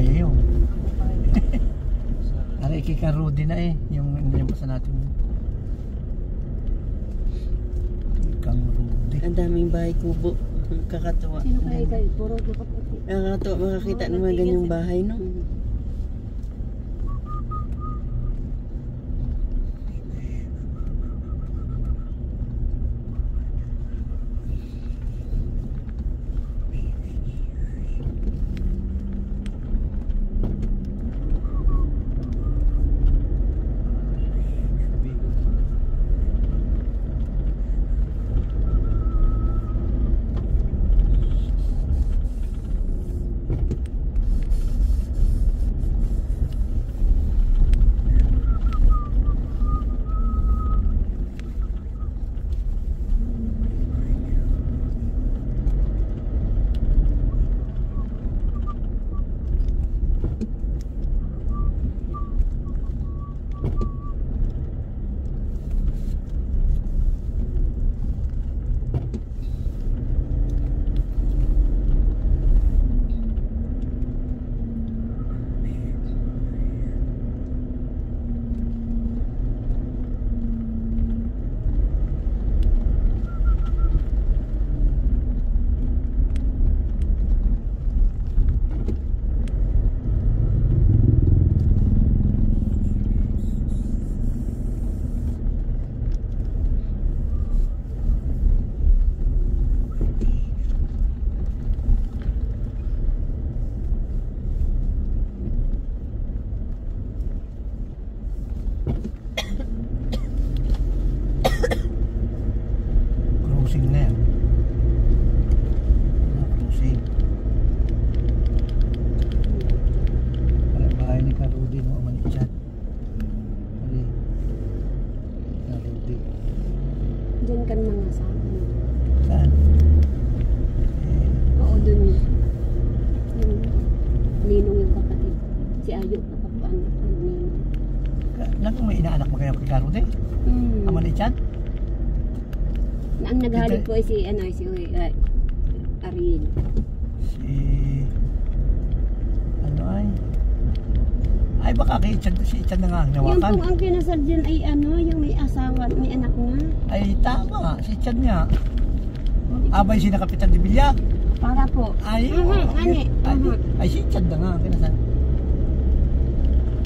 kaya yun. Aray Rudy na eh. Yung pasa natin. Kang Rudy. Ang daming bahay kubo. Kakatuwa. Sino kaya kayo? Puro nakaputi. Kakatuwa makakita ng mga ganyang bahay, no? Cruising na yan. Cruising. Bahay ni Rudy mo Manichat. Rudy. Diyan ka naman nga sa akin. Saan? Oo, dun yun. Yung ninong yung kapatid. Si Ayo, kapapaan. May inaanak mo kaya kay Rudy? Manichat? Ang naghalip ko ay si Ariel. Ay baka kay si Ichan na nga ang Yung nawakan. pong ang kinasal dyan ay yung may asawa, may anak na. Ay tama, si Ichan nga. Abay si Kapitan de Villa. Para po. Ay, ay si Ichan na nga kinasal.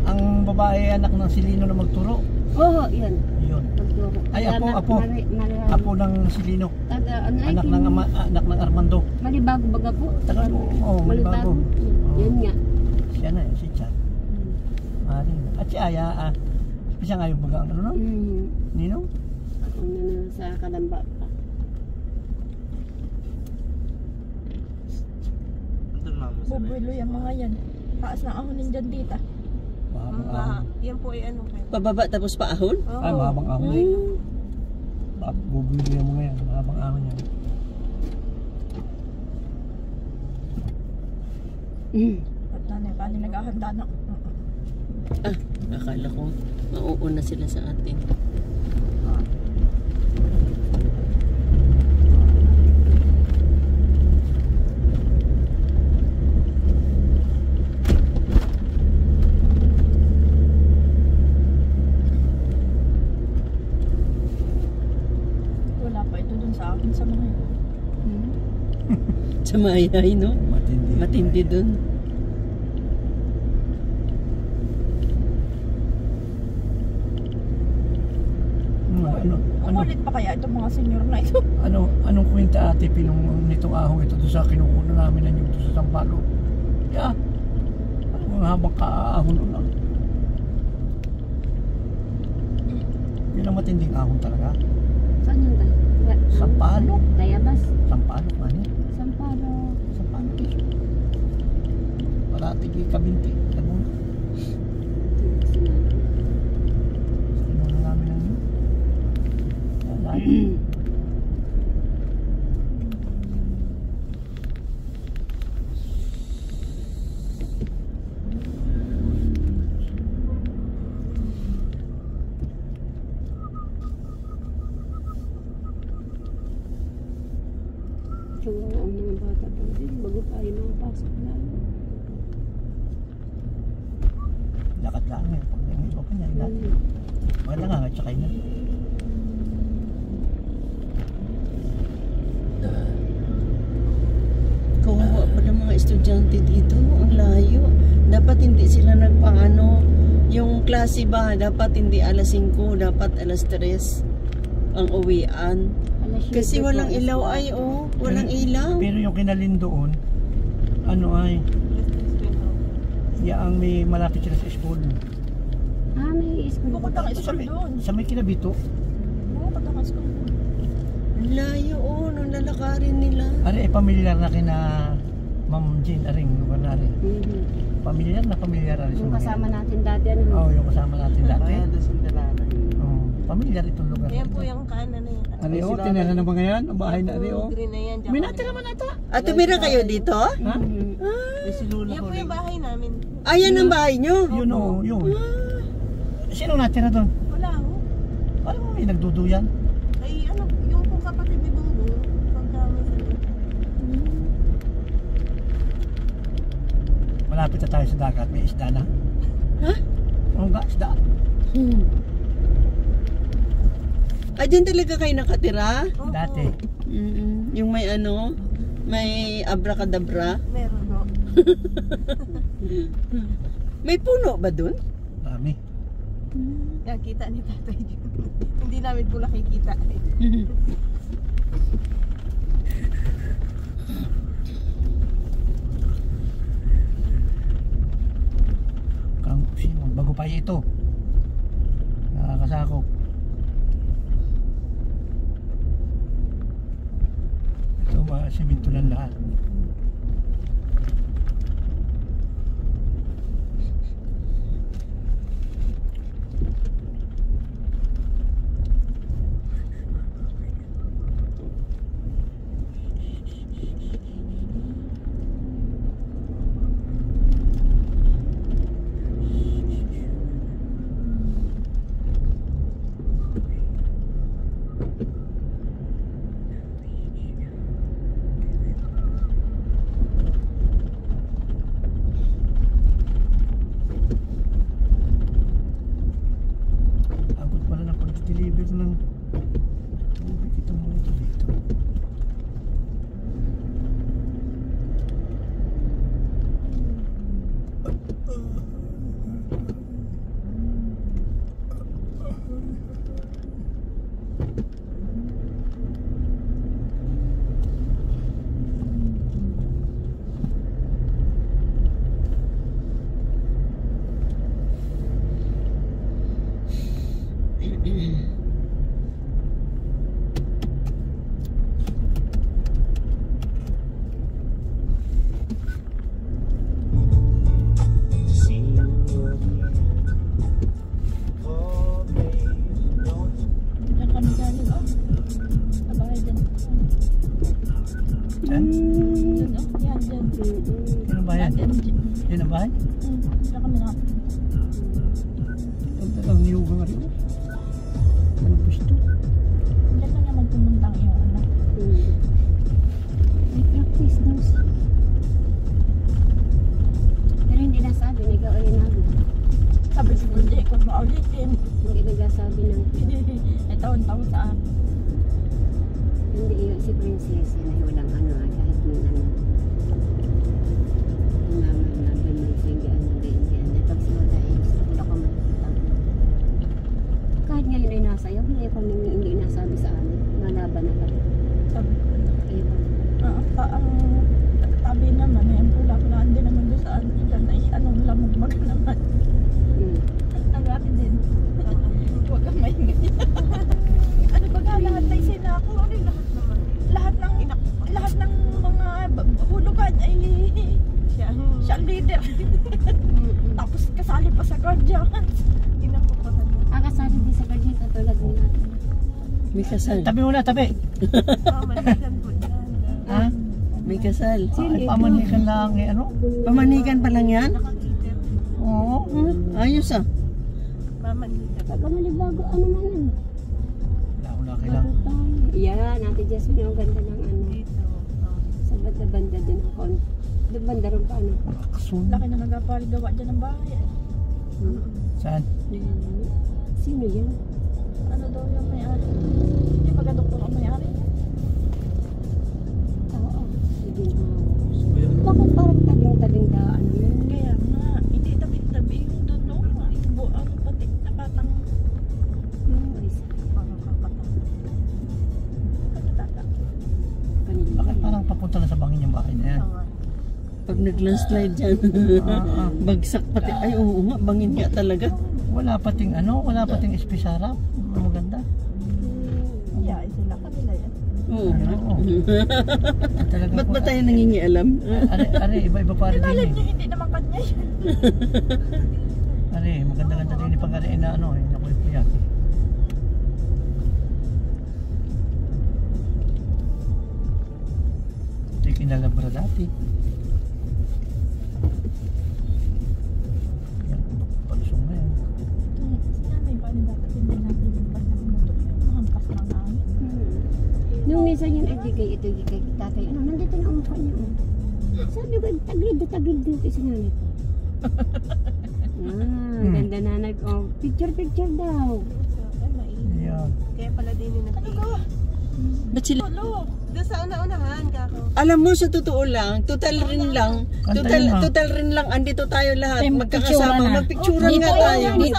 Ang babae anak ng Silino na magturo. Oo, yan. Yun. Magturo. Ay apo ng Silino. Anak ng Armando. Malibago baga po. Taga Malibago. Yan nga. Siya na si Ichan. At si Aya, siya nga yung baga ano no? Nino? Ako na sa Kalamba pa. Bubulo yung mga yan. Taas na ahonin dyan dita. Yan po ay ano kayo. Pababa tapos paahon? Ay, mahabang ahon. Bubili yung mga yan, mahabang ahon yan. At nanay, naghahanda na. Akala ko mauuna sila sa atin. Wala pa ito dun sa akin sa mga yun. Sa Mayay, no? Matindi dun. Ulit pa kaya itong mga senior na ito? Anong kwenta ate pinong nitong ahong ito doon sa kinukuha namin na yung doon sa Sampalo? Yeah. Mga habang kaahon na. Yun ang matinding ahon talaga. Saan yun tayo? Sampalo? Tayabas. Sampalo, ano? Sampalo. Sampalo. Wala tigi kabinti. Laguna. Kinuha namin ang yun. Tsura ang mga bata pa din bago tayo makapasok na. lang yun. Pag may iba pa niya, dati. Maganda nga, at saka yun. Kawawa pa ng mga estudyante dito. Ang layo. Dapat hindi sila nagpaano. Yung klase ba, dapat hindi alas 5, dapat alas 3 ang uwian. Kasi walang ilaw ay, oh. Walang ilaw. Pero yung kinalin doon, ano ay, yaang may malapit sila sa school. Ah, may school. Bukod ang school doon. Sa may kinabito. Bukod ang school. Layo, oh. Nung lalakarin nila. Ari, pamilyar na kina Ma'am Jean, aring lugar na rin. Pamilyar rin. Yung kasama natin dati, ano? Oo, yung kasama natin dati. Oo, pamilyar itong lugar. Ayan po yung kanan na yan. Ari, oh, tinira na mga yan. Ang bahay na ari, oh. Green na yan. May natira man ata. At tumira kayo dito? Ha? Yan po yung bahay namin. Ayan ang bahay nyo? Yun, oh, yun. Sino natira doon? Wala ho. Parang may nagduduyan. Ay ano, yung po kapatid ni Bongbong. Pagka may salita. Malapit na tayo sa dagat. May isda na. Ha? Oo nga, isda. Ay, din talaga kayo nakatira? Opo. Dati. Yung may ano, may abracadabra. Meron ho. May puno ba dun? Dami. Yan, kita ni tatay dyan. Hindi namin po nakikita. Bago pa ito. Nakakasakop. Ito mga simento lang lahat. Deliver ng tubig itong mga ito dito. Yan ang bahay? Diyan kami na. Ang niyuga nga rin. Anong gusto? Diyan na naman pumunta ang iyong anak. May practice daw siya. Pero hindi nasabi, ikaw ay nabi. Sabi si Bunde, kung maulitin. Hindi nagsasabi ng Ay taon-taon sa akin. hindi yun si Princess na walang ano kahit may ano. Mama na ganun sige ano din yan. Pag simula ay wala ko makikita. Kahit ngayon ay nasa iyo, hindi pa hindi nasabi sa amin. Malaban na kami. Sabi ko na. Kaya Ang tabi naman, yung pula-pulaan din naman doon sa atin. Ay anong lamog naman. Ang akin din. Huwag kang maingay. Ano ba nga lahat ay sinako? Ano yung lahat naman? Lahat ng mga hulugan ay siya ang leader. Tapos kasali pa sa guardian. Inapukutan mo. kasali din sa guardian katulad din natin. May kasal. Tabi muna, tabi. Manikan po dyan. Ha? May kasal. Ay, pamanikan lang eh, ano? Pamanikan pa lang yan? Oo. Ayos ah. Mamanikan. Pagka malibago, ano man yan? Wala ko laki lang. Yan, Ate Jasmine, ang ganda ng ano. Dito. Sa banda din ang kon. Doon banda rin pa ano. Kasun. Laki na nagapaligawa dyan ng bahay. Saan? Sino yan? Ano daw yung may-ari? Hindi ba doktor ang may-ari? Oo. Sige nga. Bakit parang tabing-tabing daan? Kaya nga, hindi tabi-tabi yung doon, no? Yung buang patik na patang. Parang kakatang. Pagkatata. Bakit parang papunta na sa bangin yung bahay na yan? Pag nag-landslide dyan, bagsak pati. Ay, oo nga, bangin nga talaga. Wala pating ano, wala pating espisara. Maganda. Yeah, sila kanila yan. Oo. Oo. Talaga Ba't po, ba tayo nangingialam? Are, iba-iba pa rin Alam din niyo, eh. hindi naman kanya yan. Are, maganda-ganda din yung pag-ariin na ano eh. Nakuha po yan. Ito yung kinalabra dati. Yan, palusong na yan. Sinanay ba ni dapat hindi natin yung pagkakamotor yung mahampas lang namin. Nung minsan yan, ay ito kay tatay. Ano, nandito na ang mukha niya. Oh. Sabi ko, tagilid din kasi nanay ko. Ganda na picture daw. Ay, mainit. Yan. Kaya pala din yung Ano ka? Ba't sila? Tulog! Doon sa una-unahan, kako. Alam mo, sa totoo lang, total rin lang, andito tayo lahat, magkakasama, magpicturean nga tayo. Kaya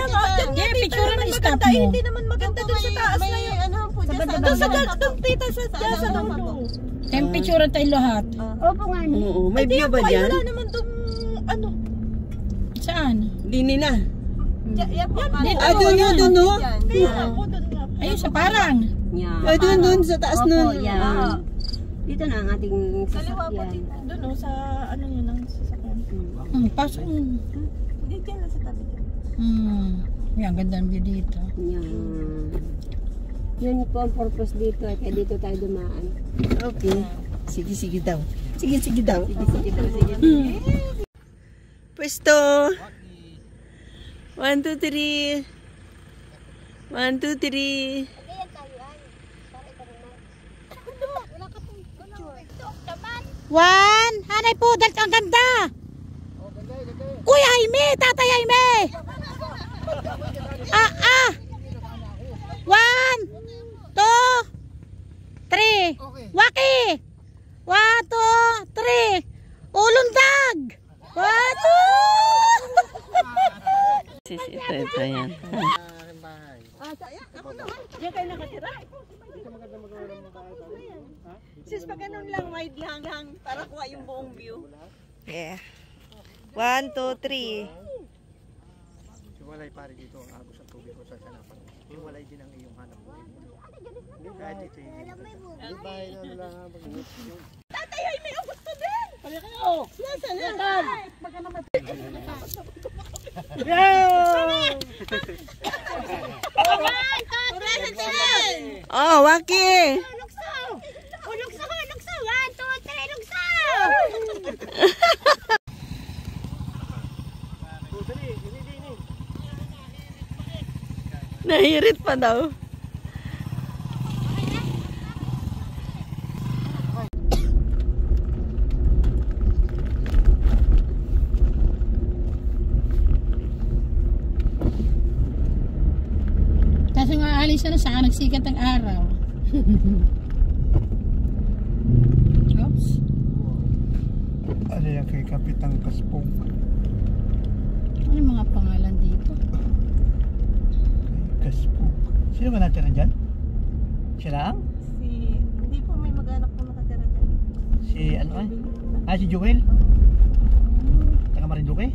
nga, dyan nga, picture na stop mo. Hindi naman maganda doon sa taas na yun. Ano po, dyan sa Doon sa doon, tita, sa dulo. Temperature tayo lahat. Opo nga ni. Oo, may view ba Ay, dyan? wala naman doon, ano. Saan? Dini na. Yan po, Doon no. Kaya po, doon nga. Ayun sa parang. Yan. Doon sa taas Opo, nun. yan. Dito na ang ating Kaliwa po, sasakyan. tita. Doon, no, sa ano yun, ang sasakyan. Pasok. Hindi dyan lang sa tabi dyan. Yan, ganda ng view dito. Yan. Yun po ang purpose dito. Kaya dito tayo dumaan. Okay. Sige daw. Sige daw. Pwesto. 1, 2, 3. 1, 2, 3. One! Hanay po, ang ganda! Kuya Jaime! Tatay Jaime! One! Two! Three! Waki! 1, 2, 3! Ulundag! 1, 2! Ito yan. Diyan kayo nakatira? Sis, pag ganun lang, wide lang, para kuha yung buong view. Yeah. 1, 2, 3. Hiwalay pare dito ang agos ang tubig ko sa sanapan. Hiwalay din ang iyong hanap buhay. Kahit ito yung Tatay, ay may gusto din! Oh, Waki! Lugso! 1, 2, 3, lugso! Nahirit pa daw. Kasi nga alis na saan nagsikat ang araw. Oops. ano yan kay Kapitang Kaspong. Ano yung mga pangalan dito? Kaspong. Sino ba natira dyan? Siya lang? Hindi po may mag-anak po nakatira dyan. Si ano eh? Si Joel? Taga Marinduque?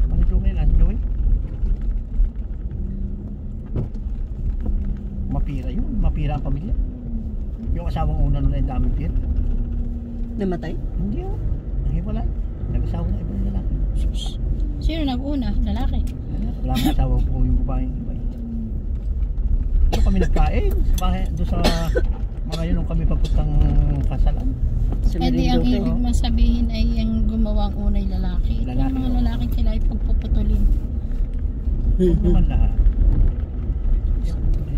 Marinduque na si Joel? Mapira yun. Mapira ang pamilya. Yung asawang una nun ay daming pira. Namatay? Hindi oh. Nahiwalay. Nag-asawa na ibang lalaki. Sino nag-una? Lalaki. Wala akong asawa po yung babaeng iba. Doon kami nagkain. Sa bahay, doon sa mga yun nung kami papuntang kasalan. Hindi ang ibig mong sabihin ay yung gumawa ang unay lalaki. Lalaki, Yung mga oo. lalaki sila ay pagpuputulin. Huwag naman lahat.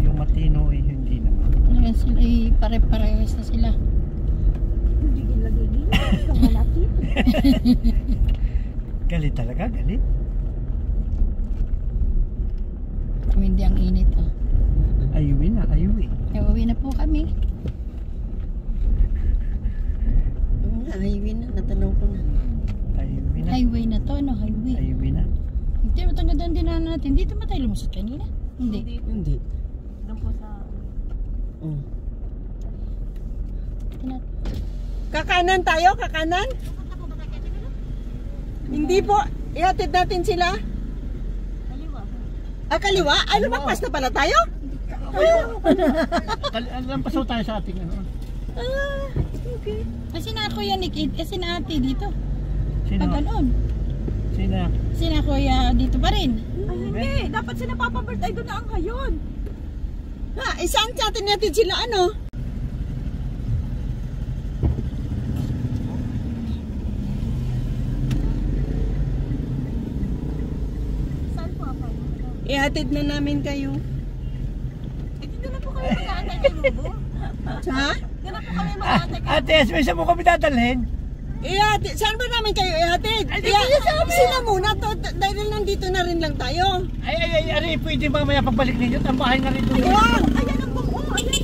Yung matino ay hindi naman. Ngayon sila ay pare-parehas na sila. Galit talaga, galit. Hindi ang init ah. Ayuwi na, ayuwi. Uwi na po kami. Highway na, natanong ko na. Ayuwi na. Highway na to, no? Highway. Ayuwi na. Hindi, matagandang dinaanan natin. Dito ba tayo lumusot kanina? Hindi. Hindi. Doon po sa... Kakanan tayo, kakanan? Hindi po. Ihatid natin sila. Kaliwa. Kaliwa? Ano, magpas na pala tayo? Lampasaw tayo sa ating ano. Okay. Kasi na Kuya Nick, kasi na ate dito. Sino? Pag anon. Sino? Sina Kuya dito pa rin. Ay, hindi. Dapat sila Papa Bert ay doon na ang hayon. Isaan sa atin natin sila ano? Saan po ako? Ihatid na namin kayo. Eh, dito na po kami mag-aantay kay Bubo. Ha? Dito na po kami mag-aantay kay Ate Esme, saan mo kami dadalhin? Ihatid. Saan ba namin kayo ihatid? Sila muna to, dahil nandito na rin lang tayo. Ay, pwede mamaya pagbalik ninyo. Tambahay na rin doon. Ayan! Ayan ang buo. Ayan.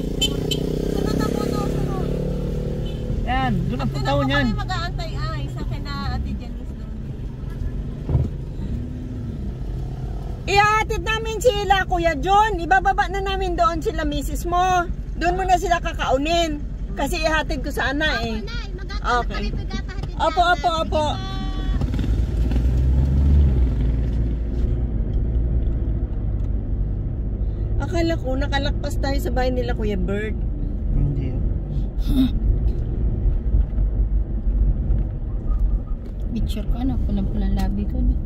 Sunod na po no, sunod. Yan, doon ang Dito na po pagtaon yan. kami mag-aantay ay sa kina Ate Janice doon. Ihatid namin sila, Kuya John. Ibababa na namin doon sila, misis mo. Doon mo na sila kakaunin. Kasi ihatid ko sana eh. Okay. Opo. Akala ko nakalakpas tayo sa bahay nila, Kuya Bird. Hindi. Picture ko ano, pulang-pulang labi ko. No?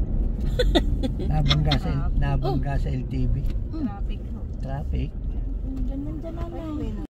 Nabangga sa LTV. Traffic ho. Traffic. Ganyan dyan na.